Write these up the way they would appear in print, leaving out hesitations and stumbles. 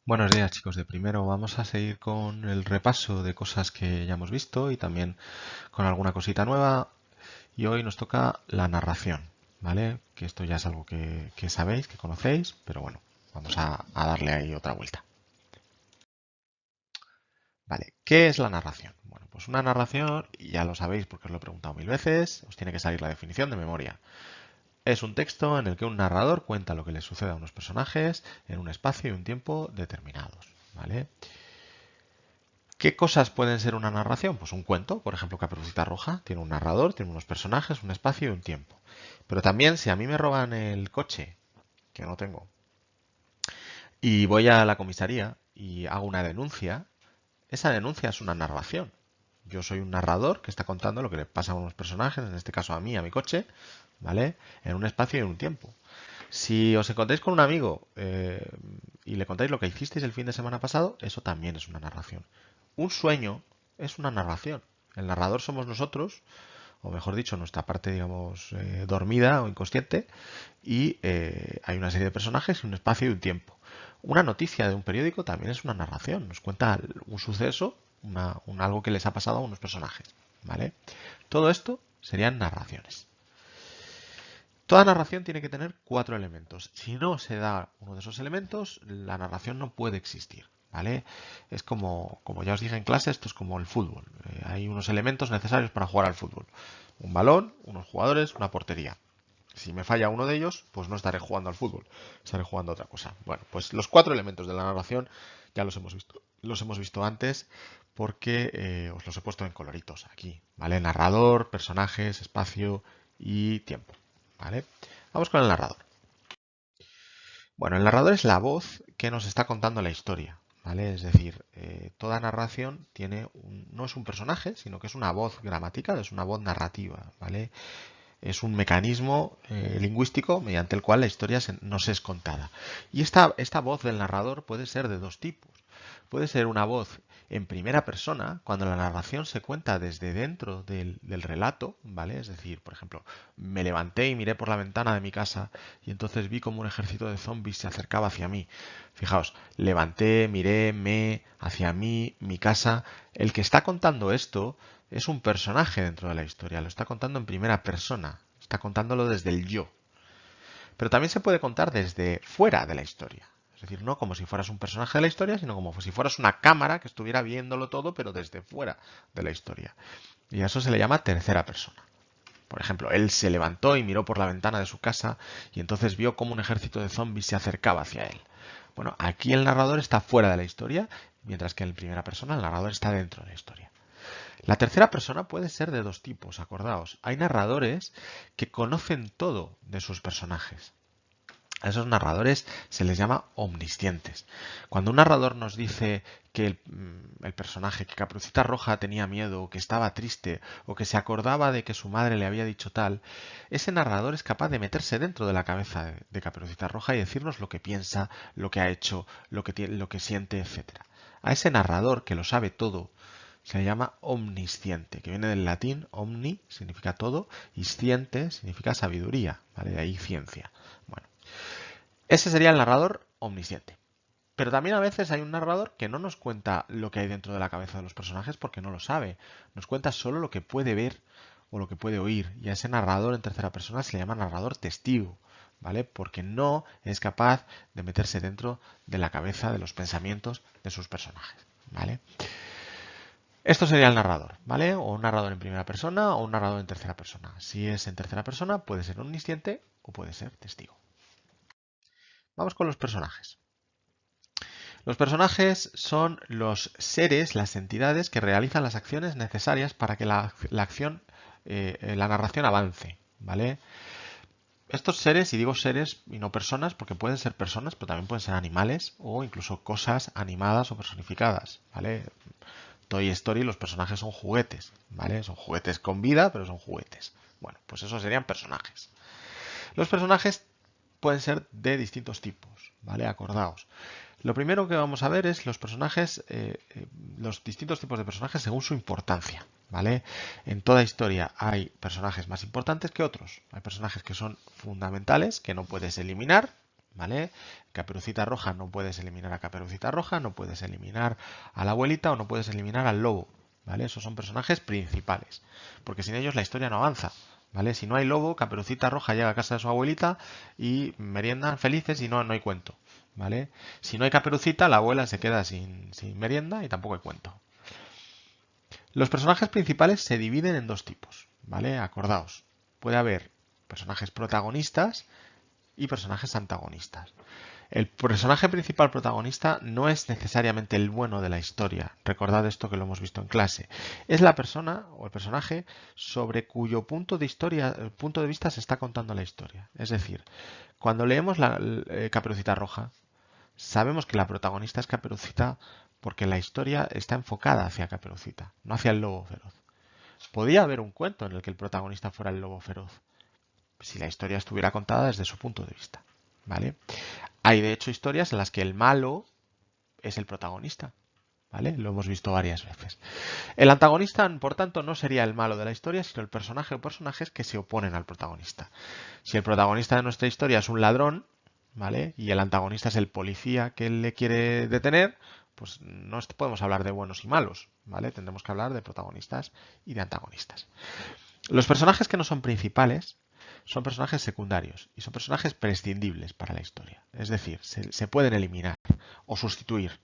Buenos días, chicos de primero. Vamos a seguir con el repaso de cosas que ya hemos visto y también con alguna cosita nueva. Y hoy nos toca la narración, ¿vale? Que esto ya es algo que sabéis, que conocéis, pero bueno, vamos a darle ahí otra vuelta. Vale, ¿qué es la narración? Bueno, pues una narración, y ya lo sabéis porque os lo he preguntado mil veces, os tiene que salir la definición de memoria. Es un texto en el que un narrador cuenta lo que le sucede a unos personajes en un espacio y un tiempo determinados, ¿vale? ¿Qué cosas pueden ser una narración? Pues un cuento, por ejemplo, Caperucita Roja, tiene un narrador, tiene unos personajes, un espacio y un tiempo. Pero también si a mí me roban el coche, que no tengo, y voy a la comisaría y hago una denuncia, esa denuncia es una narración. Yo soy un narrador que está contando lo que le pasa a unos personajes, en este caso a mí, a mi coche, ¿vale? En un espacio y en un tiempo. Si os encontráis con un amigo y le contáis lo que hicisteis el fin de semana pasado, eso también es una narración. Un sueño es una narración. El narrador somos nosotros, o mejor dicho, nuestra parte, digamos, dormida o inconsciente, y hay una serie de personajes y un espacio y un tiempo. Una noticia de un periódico también es una narración, nos cuenta un suceso, algo que les ha pasado a unos personajes, ¿vale? Todo esto serían narraciones. Toda narración tiene que tener cuatro elementos. Si no se da uno de esos elementos, la narración no puede existir. ¿Vale? Es como ya os dije en clase, esto es como el fútbol. Hay unos elementos necesarios para jugar al fútbol. Un balón, unos jugadores, una portería. Si me falla uno de ellos, pues no estaré jugando al fútbol, estaré jugando a otra cosa. Bueno, pues los cuatro elementos de la narración ya los hemos visto. Los hemos visto antes porque os los he puesto en coloritos aquí, ¿vale? Narrador, personajes, espacio y tiempo, ¿vale? Vamos con el narrador. Bueno, el narrador es la voz que nos está contando la historia, ¿vale? Es decir, toda narración no es un personaje, sino que es una voz gramatical, es una voz narrativa, ¿vale? Es un mecanismo lingüístico mediante el cual la historia nos es contada. Y esta voz del narrador puede ser de dos tipos. Puede ser una voz en primera persona, cuando la narración se cuenta desde dentro del relato, ¿vale? Es decir, por ejemplo, me levanté y miré por la ventana de mi casa y entonces vi como un ejército de zombies se acercaba hacia mí. Fijaos, levanté, miré, hacia mí, mi casa. El que está contando esto es un personaje dentro de la historia, lo está contando en primera persona, está contándolo desde el yo. Pero también se puede contar desde fuera de la historia. Es decir, no como si fueras un personaje de la historia, sino como si fueras una cámara que estuviera viéndolo todo, pero desde fuera de la historia. Y a eso se le llama tercera persona. Por ejemplo, él se levantó y miró por la ventana de su casa y entonces vio cómo un ejército de zombies se acercaba hacia él. Bueno, aquí el narrador está fuera de la historia, mientras que en primera persona el narrador está dentro de la historia. La tercera persona puede ser de dos tipos, acordaos. Hay narradores que conocen todo de sus personajes. A esos narradores se les llama omniscientes. Cuando un narrador nos dice que el personaje, que Caperucita Roja tenía miedo, o que estaba triste, o que se acordaba de que su madre le había dicho tal, ese narrador es capaz de meterse dentro de la cabeza de Caperucita Roja y decirnos lo que piensa, lo que ha hecho, lo que siente, etc. A ese narrador que lo sabe todo, se le llama omnisciente, que viene del latín omni, significa todo, y sciente significa sabiduría, ¿vale? De ahí ciencia. Bueno, ese sería el narrador omnisciente. Pero también a veces hay un narrador que no nos cuenta lo que hay dentro de la cabeza de los personajes porque no lo sabe. Nos cuenta solo lo que puede ver o lo que puede oír. Y a ese narrador en tercera persona se le llama narrador testigo, ¿vale? Porque no es capaz de meterse dentro de la cabeza de los pensamientos de sus personajes, ¿vale? Esto sería el narrador, ¿vale? O un narrador en primera persona o un narrador en tercera persona. Si es en tercera persona, puede ser omnisciente o puede ser testigo. Vamos con los personajes. Los personajes son los seres, las entidades que realizan las acciones necesarias para que la acción, la narración avance, ¿vale? Estos seres, y digo seres y no personas, porque pueden ser personas, pero también pueden ser animales o incluso cosas animadas o personificadas, ¿vale? Toy Story, los personajes son juguetes, ¿vale? Son juguetes con vida, pero son juguetes. Bueno, pues esos serían personajes. Los personajes pueden ser de distintos tipos, ¿vale? Acordaos. Lo primero que vamos a ver es los distintos tipos de personajes según su importancia, ¿vale? En toda historia hay personajes más importantes que otros. Hay personajes que son fundamentales, que no puedes eliminar, ¿vale? Caperucita Roja no puedes eliminar a Caperucita Roja, no puedes eliminar a la abuelita o no puedes eliminar al lobo, ¿vale? Esos son personajes principales, porque sin ellos la historia no avanza, ¿vale? Si no hay lobo, Caperucita Roja llega a casa de su abuelita y meriendan felices y no hay cuento, ¿vale? Si no hay Caperucita, la abuela se queda sin merienda y tampoco hay cuento. Los personajes principales se dividen en dos tipos, ¿vale? Acordaos, puede haber personajes protagonistas y personajes antagonistas. El personaje principal protagonista no es necesariamente el bueno de la historia. Recordad esto que lo hemos visto en clase. Es la persona o el personaje sobre cuyo punto de vista se está contando la historia. Es decir, cuando leemos la Caperucita Roja, sabemos que la protagonista es Caperucita porque la historia está enfocada hacia Caperucita, no hacia el lobo feroz. Podía haber un cuento en el que el protagonista fuera el lobo feroz, si la historia estuviera contada desde su punto de vista, ¿vale? Hay de hecho historias en las que el malo es el protagonista, ¿vale? Lo hemos visto varias veces. El antagonista, por tanto, no sería el malo de la historia, sino el personaje o personajes que se oponen al protagonista. Si el protagonista de nuestra historia es un ladrón, ¿vale? Y el antagonista es el policía que le quiere detener, pues no podemos hablar de buenos y malos, ¿vale? Tendremos que hablar de protagonistas y de antagonistas. Los personajes que no son principales son personajes secundarios y son personajes prescindibles para la historia. Es decir, se pueden eliminar o sustituir.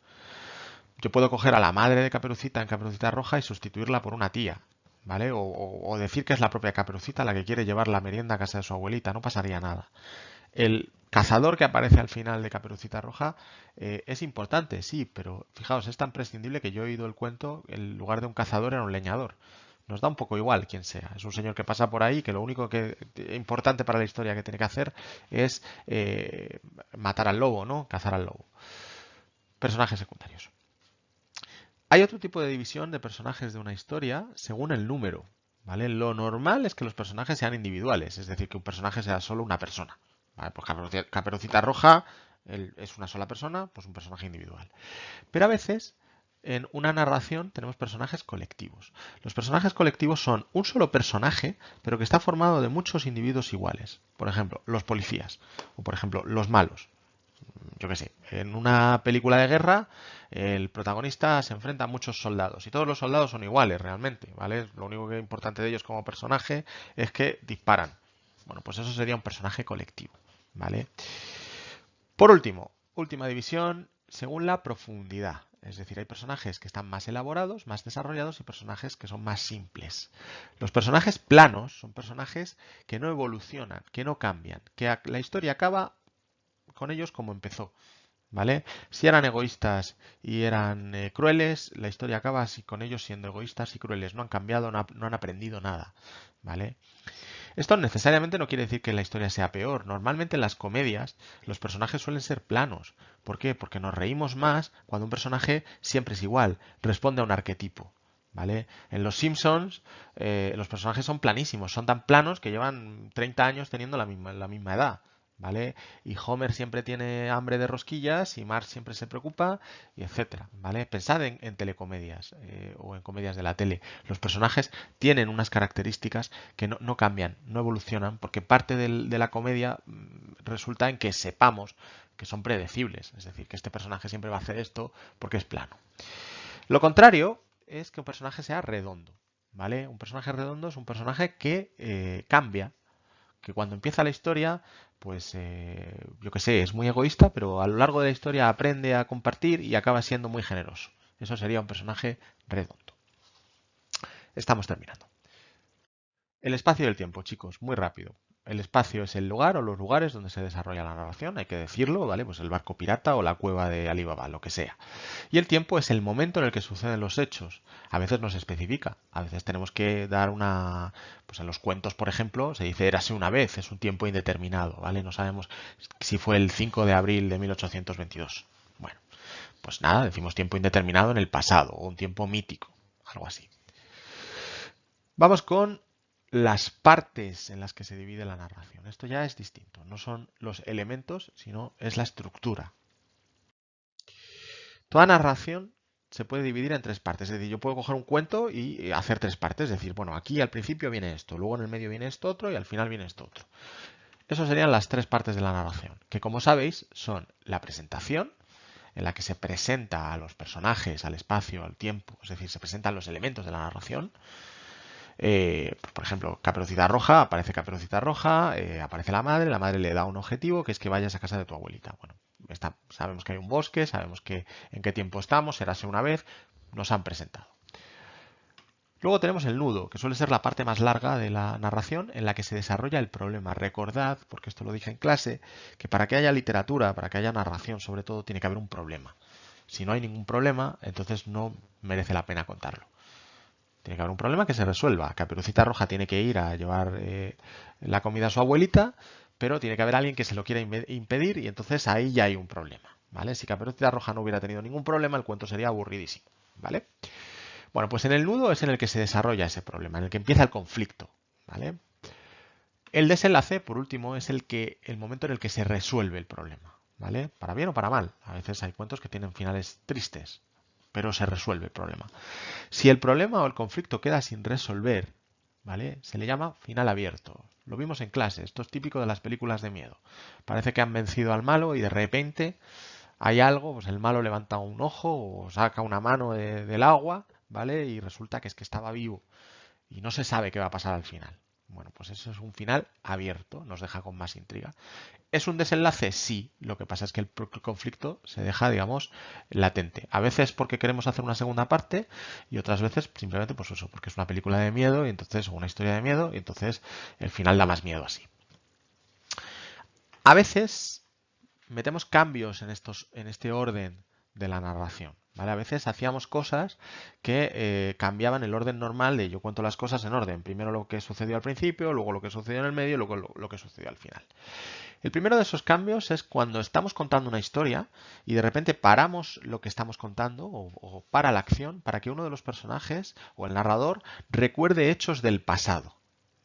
Yo puedo coger a la madre de Caperucita en Caperucita Roja y sustituirla por una tía, ¿vale? O decir que es la propia Caperucita la que quiere llevar la merienda a casa de su abuelita, no pasaría nada. El cazador que aparece al final de Caperucita Roja es importante, sí, pero fijaos, es tan prescindible que yo he oído el cuento, en lugar de un cazador era un leñador. Nos da un poco igual quién sea. Es un señor que pasa por ahí que lo único que importante para la historia que tiene que hacer es matar al lobo, ¿no? Cazar al lobo. Personajes secundarios. Hay otro tipo de división de personajes de una historia según el número, ¿vale? Lo normal es que los personajes sean individuales, es decir, que un personaje sea solo una persona. ¿Vale? Pues Caperucita Roja es una sola persona, pues un personaje individual. Pero a veces en una narración tenemos personajes colectivos. Los personajes colectivos son un solo personaje, pero que está formado de muchos individuos iguales. Por ejemplo, los policías o por ejemplo, los malos. Yo qué sé, en una película de guerra el protagonista se enfrenta a muchos soldados y todos los soldados son iguales realmente, ¿vale? Lo único que es importante de ellos como personaje es que disparan. Bueno, pues eso sería un personaje colectivo, ¿vale? Por último, última división según la profundidad. Es decir, hay personajes que están más elaborados, más desarrollados y personajes que son más simples. Los personajes planos son personajes que no evolucionan, que no cambian, que la historia acaba con ellos como empezó, ¿vale? Si eran egoístas y eran crueles, la historia acaba así con ellos siendo egoístas y crueles. No han cambiado, no han aprendido nada, ¿vale? Esto necesariamente no quiere decir que la historia sea peor. Normalmente en las comedias los personajes suelen ser planos. ¿Por qué? Porque nos reímos más cuando un personaje siempre es igual, responde a un arquetipo. ¿Vale? En Los Simpsons los personajes son planísimos, son tan planos que llevan 30 años teniendo la misma edad. ¿Vale? Y Homer siempre tiene hambre de rosquillas y Marge siempre se preocupa, y etcétera, ¿vale? Pensad en telecomedias o en comedias de la tele. Los personajes tienen unas características que no cambian, no evolucionan, porque parte de la comedia resulta en que sepamos que son predecibles, es decir, que este personaje siempre va a hacer esto porque es plano. Lo contrario es que un personaje sea redondo, ¿vale? Un personaje redondo es un personaje que cambia, que cuando empieza la historia, pues yo qué sé, es muy egoísta, pero a lo largo de la historia aprende a compartir y acaba siendo muy generoso. Eso sería un personaje redondo. Estamos terminando. El espacio y el tiempo, chicos, muy rápido. El espacio es el lugar o los lugares donde se desarrolla la narración, hay que decirlo, ¿vale? Pues el barco pirata o la cueva de Alibaba, lo que sea. Y el tiempo es el momento en el que suceden los hechos. A veces no se especifica, a veces tenemos que dar una... Pues en los cuentos, por ejemplo, se dice érase una vez, es un tiempo indeterminado, ¿vale? No sabemos si fue el 5 de abril de 1822. Bueno, pues nada, decimos tiempo indeterminado en el pasado o un tiempo mítico, algo así. Vamos con las partes en las que se divide la narración. Esto ya es distinto, no son los elementos, sino es la estructura. Toda narración se puede dividir en tres partes, es decir, yo puedo coger un cuento y hacer tres partes, es decir, bueno, aquí al principio viene esto, luego en el medio viene esto otro y al final viene esto otro. Esas serían las tres partes de la narración, que como sabéis son la presentación, en la que se presenta a los personajes, al espacio, al tiempo, es decir, se presentan los elementos de la narración. Por ejemplo, Caperucita Roja, aparece Caperucita Roja, aparece la madre le da un objetivo que es que vayas a casa de tu abuelita. Bueno, sabemos que hay un bosque, sabemos que en qué tiempo estamos, érase una vez, nos han presentado. Luego tenemos el nudo, que suele ser la parte más larga de la narración en la que se desarrolla el problema. Recordad, porque esto lo dije en clase, que para que haya literatura, para que haya narración sobre todo, tiene que haber un problema. Si no hay ningún problema, entonces no merece la pena contarlo. Tiene que haber un problema que se resuelva. Caperucita Roja tiene que ir a llevar la comida a su abuelita, pero tiene que haber alguien que se lo quiera impedir y entonces ahí ya hay un problema. ¿Vale? Si Caperucita Roja no hubiera tenido ningún problema, el cuento sería aburridísimo. ¿Vale? Bueno, pues en el nudo es en el que se desarrolla ese problema, en el que empieza el conflicto. ¿Vale? El desenlace, por último, es el momento en el que se resuelve el problema. ¿Vale? Para bien o para mal. A veces hay cuentos que tienen finales tristes, pero se resuelve el problema. Si el problema o el conflicto queda sin resolver, ¿vale? Se le llama final abierto. Lo vimos en clase, esto es típico de las películas de miedo. Parece que han vencido al malo y de repente hay algo, pues el malo levanta un ojo o saca una mano del agua, ¿vale? Y resulta que es que estaba vivo y no se sabe qué va a pasar al final. Bueno, pues eso es un final abierto, nos deja con más intriga. ¿Es un desenlace? Sí. Lo que pasa es que el conflicto se deja, digamos, latente. A veces porque queremos hacer una segunda parte y otras veces simplemente pues eso, porque es una película de miedo y entonces, o una historia de miedo y entonces el final da más miedo así. A veces metemos cambios en este orden de la narración. ¿Vale? A veces hacíamos cosas que cambiaban el orden normal de yo cuento las cosas en orden. Primero lo que sucedió al principio, luego lo que sucedió en el medio y luego lo que sucedió al final. El primero de esos cambios es cuando estamos contando una historia y de repente paramos lo que estamos contando o para la acción para que uno de los personajes o el narrador recuerde hechos del pasado.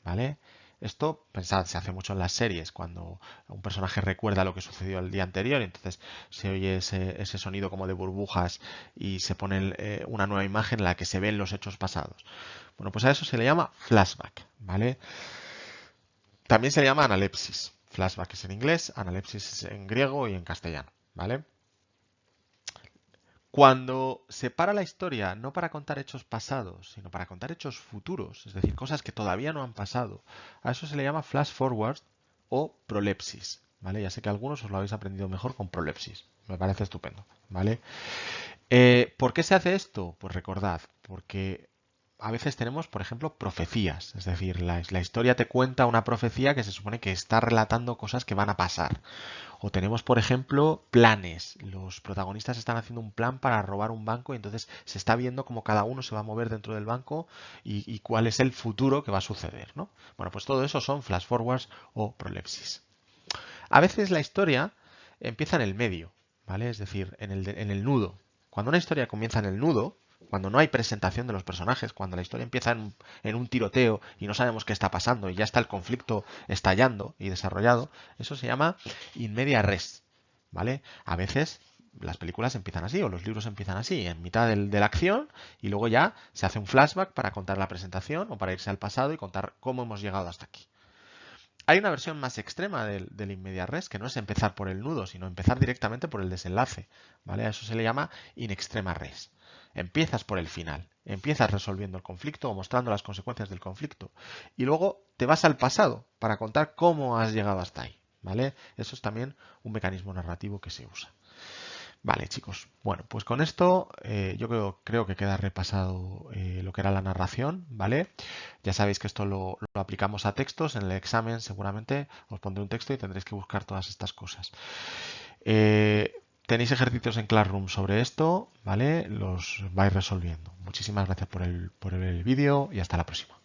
¿Vale? Esto, pensad, se hace mucho en las series, cuando un personaje recuerda lo que sucedió el día anterior y entonces se oye ese sonido como de burbujas y se pone una nueva imagen en la que se ven los hechos pasados. Bueno, pues a eso se le llama flashback, ¿vale? También se le llama analepsis. Flashback es en inglés, analepsis es en griego y en castellano, ¿vale? Cuando se para la historia no para contar hechos pasados, sino para contar hechos futuros, es decir, cosas que todavía no han pasado, a eso se le llama flash forward o prolepsis, ¿vale? Ya sé que algunos os lo habéis aprendido mejor con prolepsis, me parece estupendo, ¿vale? ¿Por qué se hace esto? Pues recordad, porque a veces tenemos, por ejemplo, profecías, es decir, la historia te cuenta una profecía que se supone que está relatando cosas que van a pasar. O tenemos, por ejemplo, planes. Los protagonistas están haciendo un plan para robar un banco y entonces se está viendo cómo cada uno se va a mover dentro del banco y cuál es el futuro que va a suceder, ¿no? Bueno, pues todo eso son flash forwards o prolepsis. A veces la historia empieza en el medio, ¿vale? Es decir, en el nudo. Cuando una historia comienza en el nudo, cuando no hay presentación de los personajes, cuando la historia empieza en un tiroteo y no sabemos qué está pasando y ya está el conflicto estallando y desarrollado, eso se llama in media res, ¿vale? A veces las películas empiezan así o los libros empiezan así, en mitad de la acción y luego ya se hace un flashback para contar la presentación o para irse al pasado y contar cómo hemos llegado hasta aquí. Hay una versión más extrema del in media res, que no es empezar por el nudo, sino empezar directamente por el desenlace, ¿vale? A eso se le llama in extrema res. Empiezas por el final, empiezas resolviendo el conflicto o mostrando las consecuencias del conflicto y luego te vas al pasado para contar cómo has llegado hasta ahí, ¿vale? Eso es también un mecanismo narrativo que se usa. Vale, chicos. Bueno, pues con esto yo creo que queda repasado lo que era la narración, ¿vale? Ya sabéis que esto lo aplicamos a textos. En el examen seguramente os pondré un texto y tendréis que buscar todas estas cosas. Tenéis ejercicios en Classroom sobre esto, ¿vale? Los vais resolviendo. Muchísimas gracias por el vídeo y hasta la próxima.